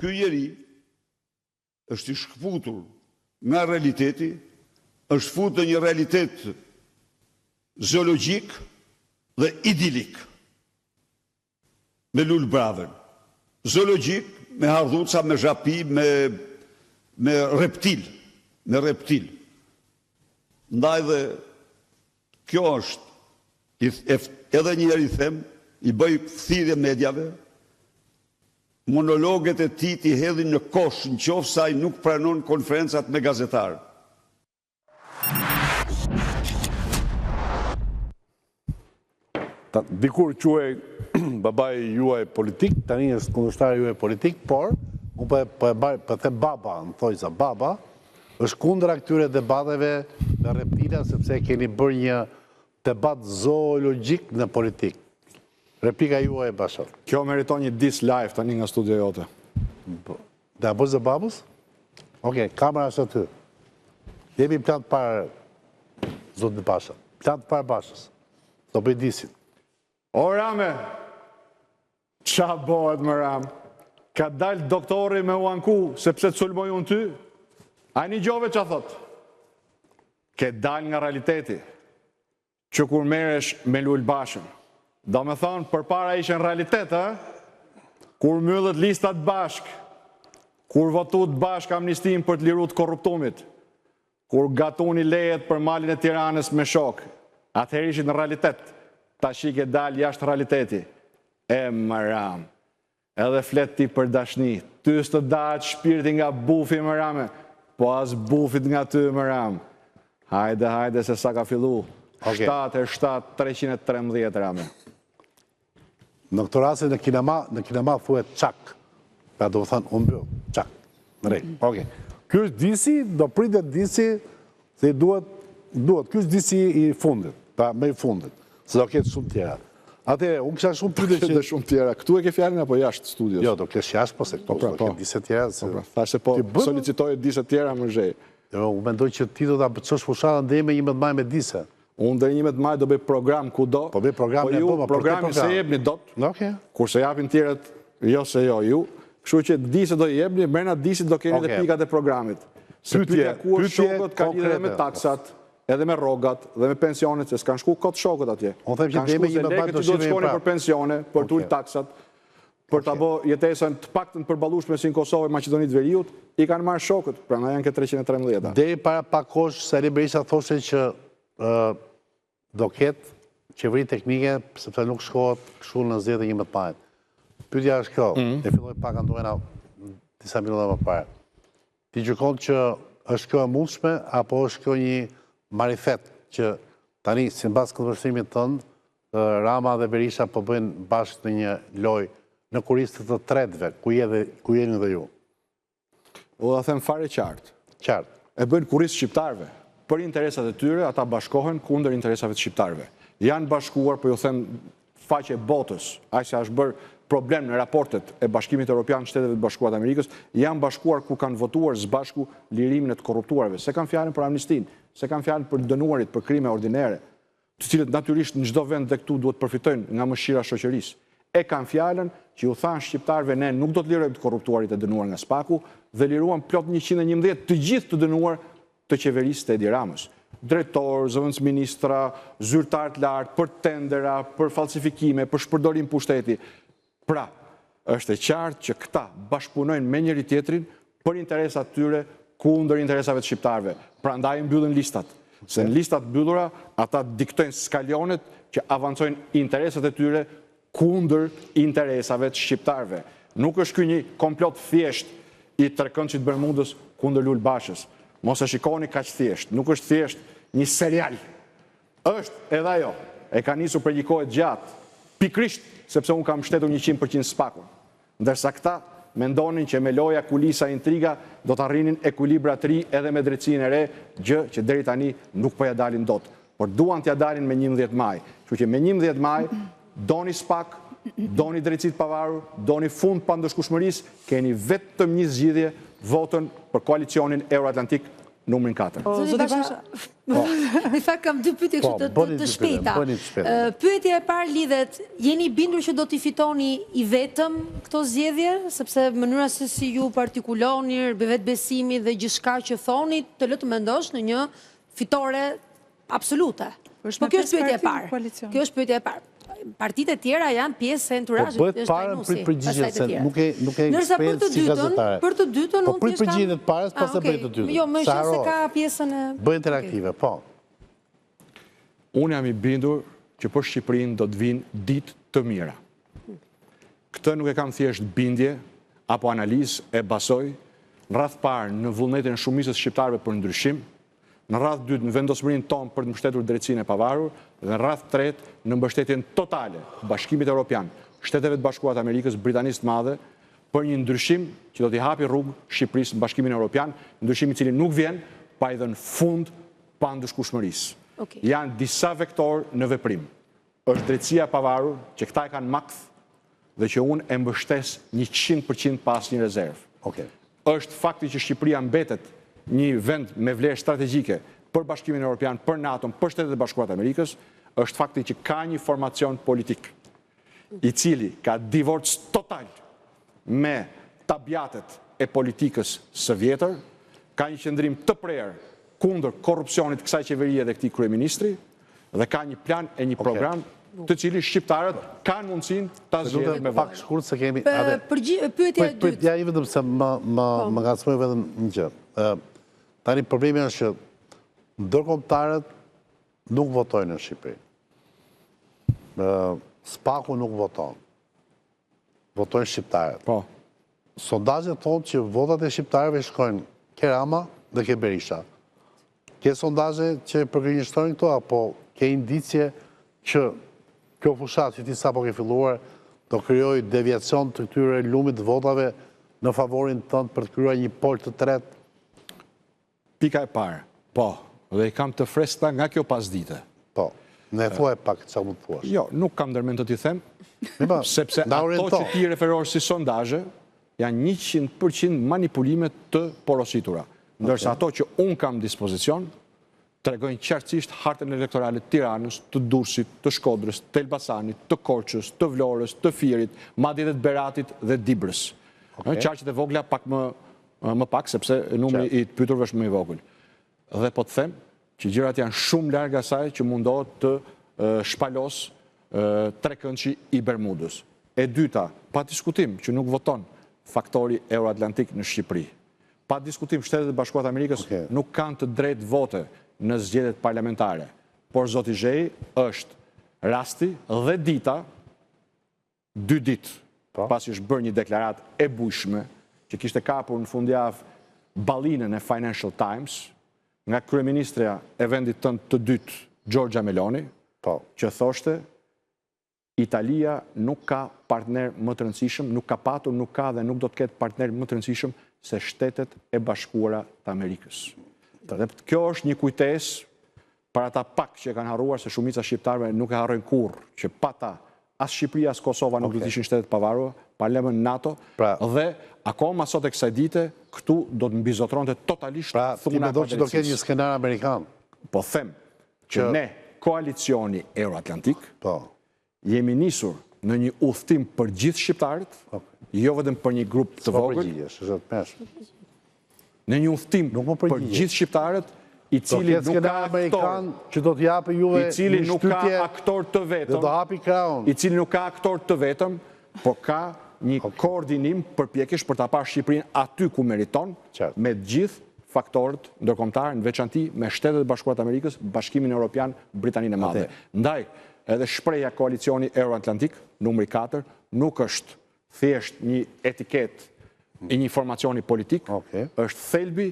ky njeri është i shkëputur nga realiteti, është futur në një realitet zoologjik dhe idilik. Me lul bravën. Zoologjik, me hardhuca, me zhapi, me reptil. Me reptil. Ndaj dhe kjo është, edhe njëri them, i bëj thirrje medjave, monologet e tij t'i hedhin në kosh në qoftë se ai nuk pranon konferencat me gazetarë. Dikur quaj babai juaj politik, tani është kundërshtari juaj politik, por unë po them baba, më thojza baba, është kundër këtyre debateve me reptila sepse keni bërë një debat zoologjik në politik. Replika juaj e Bashar. Kjo meriton një dis live tani nga studio jote. Dhe a bëzë babës? Oke, kamera është aty. Jemi plan parë zotë në Bashar. Plan parë Bashës. Do bëj disit. O Rame, qa bëhet më Ram? Ka dalë doktori me uanku sepse të sulmoj unë ty? A një gjove që a thot? Ke dalë nga realiteti që kur meresh me Lul Bashën. Do me thonë, për para ishe në realitet, kur myllët listat bashk, kur votut bashk amnistin për të lirut korruptumit, kur gatuni lejet për malin e Tiranës me shok, atëherë ishit në realitet, ta shike dal jashtë realiteti. E më Ram, edhe flet ti për dashni, ty së të datë shpirti nga bufi më Rame, po as bufit nga ty më Ram. Hajde se sa ka fillu. 7-313 Rame. Në këtë rase në kinema thuhet çak. Pra do të thënë umbyll, çak. Në rregull. Okej. Ky është disi, do pritet disi se duhet. Ky është disi i fundit, pra më i fundit. Se do ketë shumë tjera. Atëherë, unë kisha shumë pyetje që shumë tjera. Këtu e ke fjalën apo jashtë studios? Jo, do kesh jashtë, po se këtu do ketë disa tjera. Thash se po solicitoje disa tjera më zhej. Jo, unë mendoj që ti do ta çosh fushatën deri me 11 maj me disa. Unë deri 11 maj do bëj program kudo. Po bëj program ne po, programi se jepni dot. Okej. Kurse japin tjerët, jo se jo ju. Kështu që disi do i jepni, brenda disit do keni edhe pikat e programit. Pyetja ku shokët kanë lidhje me taksat, edhe me rrogat dhe me pensionet, se s'kan shku kot shokët atje. Unë them që deri me 11 maj do shkojnë për pensione, për të ulë taksat, për ta bë jetesën të paktën përballueshme si në Kosovë e Maqedoninë të Veriut, i kanë marrë shokët, prandaj janë ke 313. Deri para pak kohësh Sali Berisha thoshte që do ketë qeveri teknike, sepse nuk shkohet kështu në zgjedhje 11 majit. Pyetja është kjo, e filloi pak ndojna disa minuta më parë. Ti gjykon që është kjo e mundshme, apo është kjo një marifet që tani, sipas kundërshtimit tënd, Rama dhe Berisha po bëjnë bashkë në një lojë në kuristë të tretëve, ku jeni dhe ju? U da them fare qartë. Qartë. E bëjnë kuristë shqiptarëve. Për interesat e tyre, ata bashkohen kundër interesave të shqiptarëve. Janë bashkuar, po ju them faqe botës, aq sa është bërë problem në raportet e Bashkimit Evropian Shteteve të Bashkuara të Amerikës, janë bashkuar ku kanë votuar së bashku lirimin e të korruptuarve. Se kanë fjalën për amnistin, se kanë fjalën për dënuarit për krime ordinere, të cilët natyrisht në çdo vend dhe këtu duhet përfitojnë nga mëshira shoqërisë. E kanë fjalën që ju thanë shqiptarëve ne nuk do të lirojmë të korruptuarit e dënuar nga Spaku dhe liruan plot 111 të gjithë të dënuar të qeverisë të Edi Ramës. Drejtor, zëvendës ministra, zyrtar të lartë, për tendera, për falsifikime, për shpërdorim pushteti. Pra, është e qartë që këta bashkëpunojnë me njëri tjetrin për interesat tyre kundër interesave të shqiptarëve. Prandaj mbyllin listat. Se në listat mbyllura, ata diktojnë skalionet që avancojnë interesat e tyre kundër interesave të shqiptarëve. Nuk është ky një komplot thjesht i Trekëndshit Bermudës kundër Lul Bashës. Mos e shikoni kaq thjesht, nuk është thjesht një serial. Është edhe ajo, e ka nisur për një kohë gjatë, pikrisht sepse unë kam shtetur 100% Spakun. Ndërsa këta mendonin që me loja, kulisa, intriga do të arrinin ekuilibra të ri edhe me drejtsinë e re, gjë që deri tani nuk po ja dalin dot. Por duan t'ja dalin me 11 maj. Kështu që me 11 maj doni Spak, doni drejtësitë pavarur, doni fund pa ndëshkushmërisë, keni vetëm një zgjidhje, votën për koalicionin Euroatlantik numrin 4. Zoti Basha, në fakt kam dy pyetje kështu të shpejta. Pyetja e parë lidhet, jeni bindur që do t'i fitoni i vetëm këto zgjedhje, sepse mënyra se si ju partikuloni, vetbesimi dhe gjithçka që thoni, të lë të mendosh në një fitore absolute. Po kjo është pyetja e parë. Kjo është pyetja e parë. Partitë e tjera janë pjesë e enturazhit. Po bëhet parën për përgjigjet, se nuk e eksperiencë si gazetare. Për të dytën, po për përgjigjet e parës, pas e bëjt të dytën. Jo, më shumë se ka pjesën e... Bëjt interaktive, po. Unë jam i bindur që për Shqipërinë do të vinë ditë të mira. Këtë nuk e kam thjesht bindje, apo analizë e basoj, në radhë parë në vullnetin e shumicës shqiptarëve për ndryshim, në radhë dytë në vendosmërinë tonë për të mbështetur drejtsinë e pavarur, dhe në radhë tretë në mbështetjen totale Bashkimit Evropian, Shteteve të Bashkuara të Amerikës, Britanisë të Madhe, për një ndryshim që do t'i hapi rrugë Shqipërisë në Bashkimin Evropian, ndryshim i cili nuk vjen pa i dhënë fund pa ndëshkueshmërisë. Janë disa vektorë në veprim. Është drejtësia e pavarur, që këta e kanë makt dhe që unë e mbështes 100% pas një rezervë. Është fakti që Shqipëria mbetet një vend me vlerë strategjike për Bashkimin Evropian, për NATO, për Shtetet e Bashkuara të Amerikës, është fakti që ka një formacion politik i cili ka divorc total me tabiatet e politikës së vjetër, ka një qëndrim të prerë kundër korrupsionit kësaj qeverie dhe këtij kryeministri, dhe ka një plan e një program të cili shqiptarët kanë mundësinë ta zgjedhin me votë. Pak shkurt se kemi... Pyetja e dytë. Ja i vetëm se më ngacmoj vetëm një gjë. Tani problemi është që ndërkombëtarët nuk votojnë në Shqipëri. Spaku nuk voton. Votojnë shqiptarët. Po. Sondazhet thonë që votat e shqiptarëve shkojnë ke Rama dhe ke Berisha. Ke sondazhe që përgjigjësojnë këto, apo ke indicje që kjo fushat që ti sapo ke filluar do krijojë deviacion të këtyre lumit votave në favorin tënd për të krijuar një pol të tretë? Pika e parë, po, dhe i kam të freskëta nga kjo pasdite. Po, ne thuaj pak çfarë mund të thuash. Jo, nuk kam ndërmend të t'i them, sepse ato që ti referosh si sondazhe janë 100% manipulime të porositura. Ndërsa ato që unë kam dispozicion, tregojnë qartësisht hartën elektorale të Tiranës, të Durrësit, të Shkodrës, të Elbasanit, të Korçës, të Vlorës, të Firit, madje edhe të Beratit dhe Dibrës. Qarqet e vogla pak më pak, sepse numri i të pyeturve është më i vogël. Dhe po të them që gjërat janë shumë larg asaj që mundohet të shpalos trekëndshi i Bermudës. E dyta, pa diskutim që nuk voton faktori euroatlantik në Shqipëri. Pa diskutim Shtetet e Bashkuara të Amerikës nuk kanë të drejtë vote në zgjedhjet parlamentare. Por zoti Zhej është rasti dhe dita, 2 ditë, pasi është bërë një deklarat e bujshme, që kishte kapur në fundjavë ballinën e Financial Times, nga kryeministrja e vendit tënd të dytë, Giorgia Meloni, që thoshte Italia nuk ka partner më të rëndësishëm, nuk ka patur, nuk ka dhe nuk do të ketë partner më të rëndësishëm se Shtetet e Bashkuara të Amerikës. Dhe kjo është një kujtesë për ata pak që kanë harruar, se shumica shqiptarëve nuk e harrojnë kurrë, që pa ta as Shqipëria as Kosova nuk do të ishin shtetet pavarura, pa lëmën NATO, dhe akoma sot e kësaj dite këtu do të mbizotronte totalisht thuna e padrejtësisë. Pra, ti mendon që do ketë një skenar amerikan? Po them që ne, koalicioni euroatlantik, jemi nisur në një udhtim për gjithë shqiptarët, jo vetëm për një grup të vogël, në një udhtim për gjithë shqiptarët, i cili nuk ka aktor, që do të japë juve i cili nuk ka aktor të vetëm, do hapi kraun, i cili nuk ka aktor të vetëm, por ka një koordinim përpjekësh për ta parë Shqipërinë aty ku meriton, me gjithë faktorët ndërkombëtar, në veçanti me Shtetet e Bashkuara të Amerikës, Bashkimin Evropian, Britaninë e Madhe. Ndaj, edhe shpreha koalicioni euroatlantik, numri 4, nuk është thjesht një etiket i një formacioni politik, është thelbi,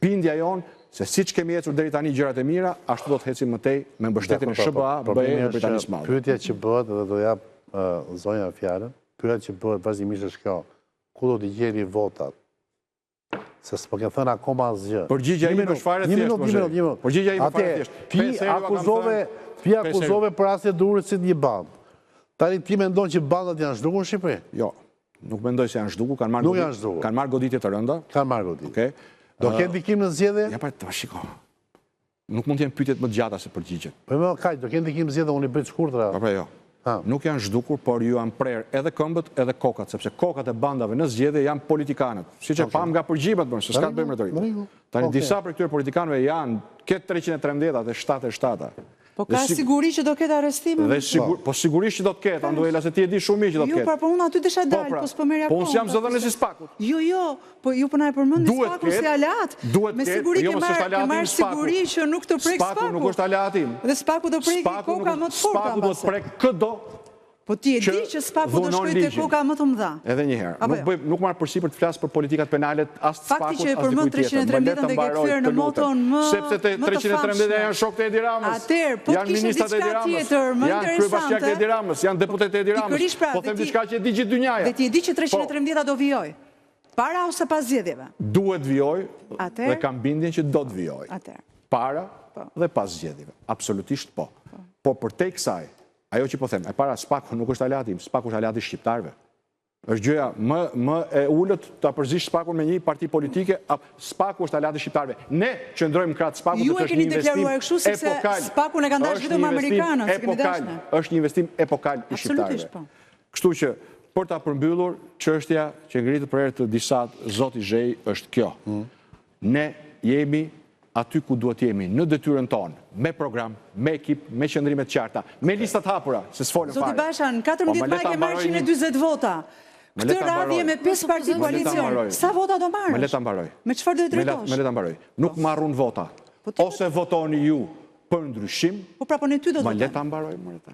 bindja jonë, se siç kemi ecur deri tani gjërat e mira, ashtu do të ecim më tej me mbështetjen e SBA, BE dhe Britanisë Madhe. Pyetja që bëhet, dhe do jap zonja fjalën, pyetja që bëhet vazhdimisht është kjo: ku do të gjeni votat? Se s'po ke thënë akoma asgjë. Përgjigjja ime është fare thjesht. Përgjigjja ime fare thjesht. Ti akuzove për rasje Durrësit një bandë. Tani ti mendon që bandat janë zhdukur në Shqipëri? Jo, nuk mendoj se janë zhdukur, kanë marrë goditje të rënda. Kanë marrë goditje. Do ketë ndikim në zgjedhje? Ja, të shiko. Nuk mund të jenë pyetjet më të gjata se përgjigjet. Po më kaq, do ketë ndikim në zgjedhje, unë i bëj të shkurtra. Po jo. Nuk janë zhdukur, por ju janë prerë edhe këmbët edhe kokat, sepse kokat e bandave në zgjedhje janë politikanët. Siç e pam nga përgjigjet, se s'ka të bëjmë retorik. Tani disa prej këtyre politikanëve janë ketë 313 dhe 77. Po ka siguri që do ketë arrestime? Po sigurisht që do të ketë, Anduela, se ti e di shumë mirë që do të ketë. Jo, po unë aty desha dalë, po s'po merja po unë s'jam zëdhënës i Spakut. Jo, po ju po na e përmendni Spakun si alat. Duhet me ketë, siguri jo ke më s'është aleatim marrë siguri që nuk të prek Spaku. Spaku nuk është aleatim. Dhe Spaku do prek koka më të forta. Spaku do të prek këdo. Po ti e di që Spaku do shkojë te koka më të mëdha. Edhe një herë. Nuk marr përsipër të flas për politikat penale as të Spakut as Fakti që e përmend 313 dhe ke kthyer në moton më sepse te 313 janë shokët e Edi Ramës. Atëherë, po janë ministrat e Edi Ramës. Janë kryebashkiak e Edi Ramës, janë deputet e Edi Ramës. Po them diçka që e di gjithë dynjaja. Dhe ti e di që 313 do vijoj. Para ose pas zgjedhjeve? Duhet vijoj dhe kam bindjen që do të vijoj. Para dhe pas zgjedhjeve. Absolutisht po. Por për te kësaj, ajo që po them, e para Spaku nuk është aleatim, Spaku është aleati shqiptarëve. Është gjëja më e ullët të apërzish Spakun me një parti politike, Spaku është aleati shqiptarëve. Ne qëndrojmë kratë Spakun ju e keni deklaruar kështu sepse Spakun e ka ndashur vetëm amerikanët, se kemi dashur. Është një investim epokal i shqiptarëve. Kështu që për ta përmbyllur, çështja që ngritet për herë të disa zoti Zhej është kjo. Ne jemi aty ku duhet jemi, në detyrën tonë, me program, me ekip, me qëndrimet qarta, me listat hapura, se s'folën fare. Zoti Basha, në 14 maj ke marrë 140 vota. Këtë radhje me 5 parti koalicion, sa vota do marrësh? Me leta mbaroj. Me çfarë do të drejtosh? Me leta mbaroj. Nuk marrun vota. Ose votoni ju për ndryshim, po prapë ne ty do të me leta mbaroj, më leta.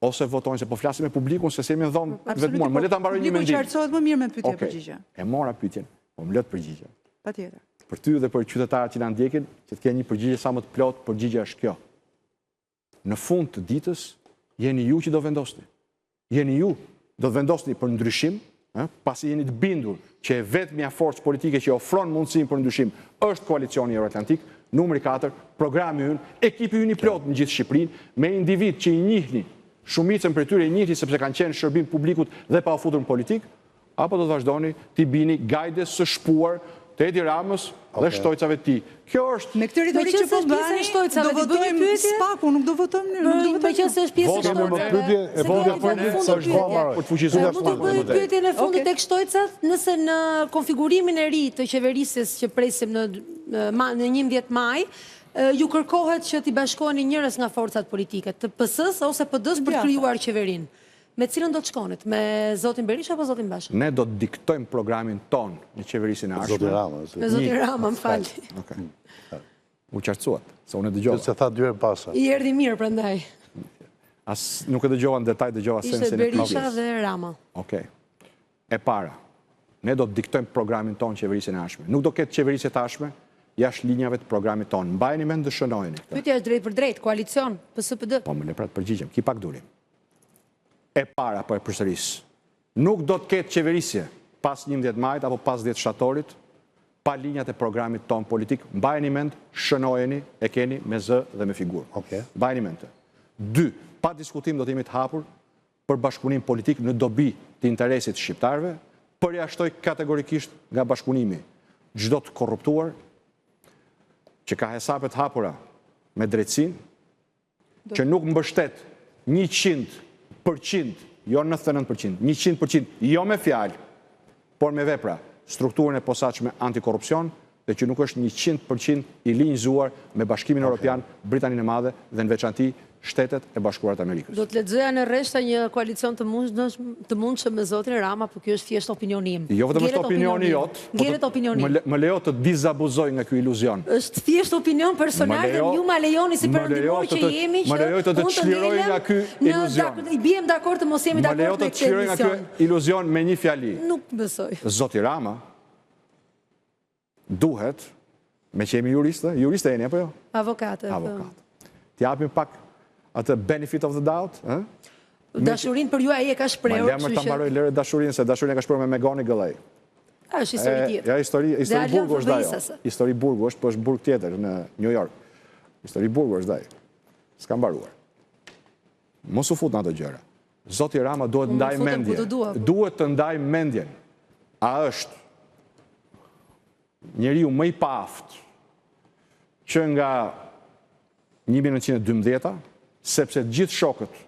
Ose votoni, se po flasim me publikun, se se jemi dhomë vetëmor, me leta mbaroj një mendim. Publiku qartësohet më mirë me pyetje përgjigje. E mora pyetjen, po më lët përgjigje. Patjetër. Për ty dhe për qytetarët që na ndjekin, që të kenë një përgjigje sa më të plotë, përgjigja është kjo. Në fund të ditës, jeni ju që do vendosni. Jeni ju do të vendosni për ndryshim, pasi jeni të bindur që e vetmja forcë politike që ofron mundësinë për ndryshim është koalicioni Euroatlantik, numri 4, programi ynë, ekipi ynë i plotë në gjithë Shqipërinë, me individ që i njihni, shumicën për tyre i njihni sepse kanë qenë shërbim publikut dhe pa u futur në politik, apo do të vazhdoni t'i bini gajdes së shpuar të Edi Ramës dhe shtojcave ti. Kjo është... Me këtë ritorik që po bani, do votojmë Spaku, nuk do votojmë në... Me qëse është pjesë e shtojcat. Mund të bëjë pyetjen e fundit tek shtojcat, nëse në konfigurimin e ri të qeverisjes që presim në 11 maj, ju kërkohet që t'i bashkoheni njërës nga forcat politike, të PS-s ose PD-s për të krijuar qeverinë. Me cilën do të shkonit? Me zotin Berisha apo zotin Basha? Ne do të diktojmë programin ton në qeverisin e ardhshme. Me zotin Rama, më falni. U qartësuat, se unë e dëgjova. Se tha dyre Basha. I erdhi mirë prandaj. As nuk e dëgjova në detaj, dëgjova sensin e Ishte Berisha dhe Rama. Okej. E para, ne do të diktojmë programin ton në qeverisin e ardhshme. Nuk do ketë qeverisje të ardhshme jashtë linjave të programit ton. Mbajeni mend, dëshënojeni. Pyetja është drejt për drejt, koalicion, PS-PD. Po më le pra të përgjigjem, ki pak durim. E para po e përsëris. Nuk do të ketë qeverisje pas 11 majt apo pas 10 shtatorit pa linjat e programit ton politik. Mbajeni mend, shënojeni, e keni me zë dhe me figurë. Mbajeni mend. 2. Pa diskutim do të jemi të hapur për bashkëpunim politik në dobi të interesit shqiptarëve, përjashtoj kategorikisht nga bashkëpunimi çdo të korruptuar që ka hesapet hapura me drejtsin, që nuk mbështet 100%, jo 99%, 100%, jo me fjalë, por me vepra, strukturën e posaçme antikorrupsion, dhe që nuk është 100% i linjëzuar me Bashkimin Evropian, Britaninë e Madhe dhe në veçanti Shtetet e Bashkuara të Amerikës. Do të lexoja në rreshta një koalicion të mundshëm me zotin Rama, por kjo është thjesht opinionim. Jo vetëm është opinioni jot. Ngjelet opinionim. Më lejo të dizabuzoj nga ky iluzion. Është thjesht opinion personal dhe ju ma lejoni si perëndimor që jemi që më lejo të çliroj nga ky iluzion. I biem dakord të mos jemi dakord me këtë. Më lejo të çliroj nga ky iluzion me një fjali. Nuk besoj. Zoti Rama duhet, me që jemi juristë jeni apo jo? Avokatë. T'japim pak atë benefit of the doubt, dashurin për ju ai e ka shprehur, kështu që. Ma lemër ta mbaroj lere dashurinë, se dashurinë e ka shprehur me Megoni Gëllej. Është histori tjetër. Ja, histori burgu është ajo. Histori burgu është, po është burg tjetër në New York. Histori burgu është ajo. S'ka mbaruar. Mos u fut në ato gjëra. Zoti Rama duhet ndaj mendjen. Duhet të ndaj mendjen. A është njeriu më i paaft që nga 1912, sepse gjithë shokët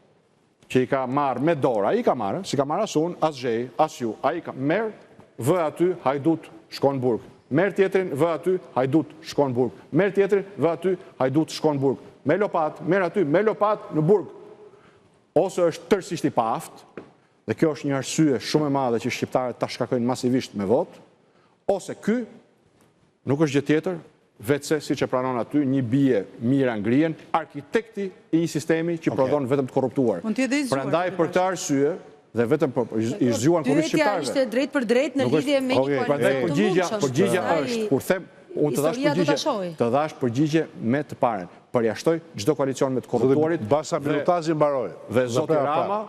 që i ka marrë me dorë, a i ka marrë, si ka marrë as unë, as Zhej, as ju, a i ka merë, vë aty, hajdut, shkon burg. Merë tjetrin, vë aty, hajdut, shkon burg. Merë tjetrin, vë aty, hajdut, shkon burg. Me lopat, merë aty, me lopat, në burg. Ose është tërësisht i paaft, dhe kjo është një arsye shumë e madhe që shqiptarët ta shkakojnë masivisht me votë, ose ky nuk është gjë tjetër, vetëse, si që pranon aty, një bie mira ngrien, arkitekti i një sistemi që prodhon vetëm të korruptuar. Prandaj për këtë arsye, dhe vetëm i zgjuan kurrë shqiptarëve. Pyetja ishte drejt për drejt në lidhje me një koalicion të mundshëm. Përgjigja është, kur them, unë të dash përgjigje me të paren. Përjashtoj çdo koalicion me të korruptuarit. Basa minutazhi mbaroi. Dhe zoti Rama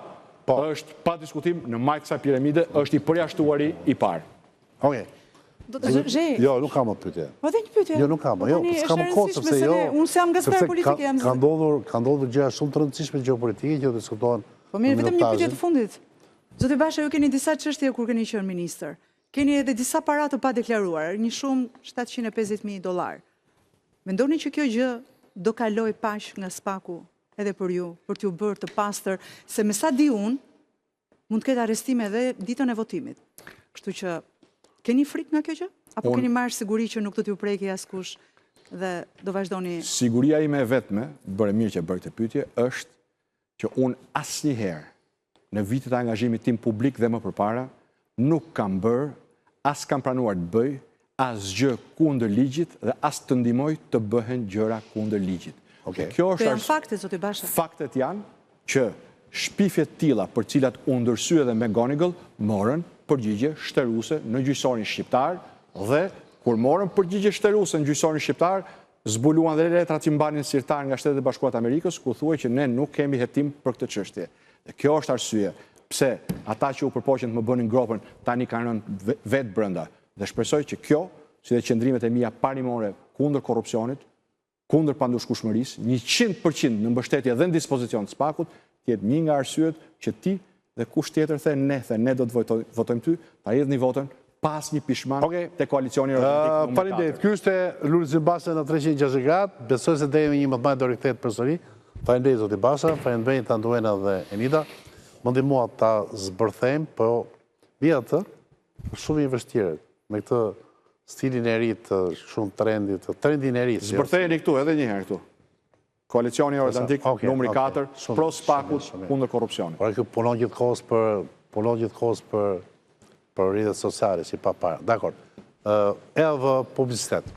është pa diskutim në majtë kësaj piramide, është i përjashtuari i parë. Okej. Jo, nuk kam atë pyetje. Po dhe një pyetje. Jo, nuk kam. Jo, s'kam kohë sepse jo. Unë s'jam gazetar politike, jam. Ka ndodhur gjëra shumë të rëndësishme gjeopolitike që diskutohen. Po mirë, vetëm një pyetje të fundit. Zoti Basha, ju keni disa çështje kur keni qenë ministër. Keni edhe disa para të pa deklaruar, një shumë $750,000. Mendoni që kjo gjë do kaloj pash nga spaku edhe për ju, për t'ju bërë të pastër, se me sa di unë, mund të ketë arrestime edhe ditën e votimit. Kështu që keni frikë nga kjo gjë? Apo keni marrë siguri që nuk do t'ju preki askush dhe do vazhdoni? Siguria ime e vetme, bëre mirë që bërë këtë pyetje, është që unë asnjëherë në vitet e angazhimit tim publik dhe më përpara nuk kam bërë, as kam pranuar të bëj, as gjë kundër ligjit dhe as të ndihmoj të bëhen gjëra kundër ligjit. Kjo janë fakte, zoti Basha. Faktet janë që shpifjet tilla për cilat u ndërsye dhe McGonigal morën përgjigje shtëruese në gjyqësorin shqiptar dhe kur morën përgjigje shtëruese në gjyqësorin shqiptar, zbuluan dhe letrat që mbanin sirtar nga Shtetet e Bashkuara të Amerikës, ku thuaj që ne nuk kemi hetim për këtë çështje. Dhe kjo është arsye pse ata që u përpoqen të më bënin gropën tani kanë rënë vetë brenda. Dhe shpresoj që kjo, si dhe qëndrimet e mia parimore kundër korrupsionit, kundër pandushkueshmërisë, 100% në mbështetje dhe në dispozicion të spakut, të jetë një nga arsyet që ti dhe kush tjetër the ne do të votojmë ty, ta hedhni votën pas një pishman te koalicioni Euroatlantik. Faleminderit. Ky ishte Lulzim Basha në 360 gradë. Besoj se deri një më të madh do rikthehet përsëri. Faleminderit zoti Basha, faleminderit Anduena dhe Enida. Më ndihmua ta zbërthejmë, po megjithatë shumë i vështirë me këtë stilin e ri të shumë trendin e ri. Zbërthejeni këtu edhe një herë këtu. Koalicioni Euroatlantik numri 4, pro spakut kundër korrupsionit. Por kjo punon gjithkohës për rrjetet sociale si pa para. Dakor. Edhe publicitet.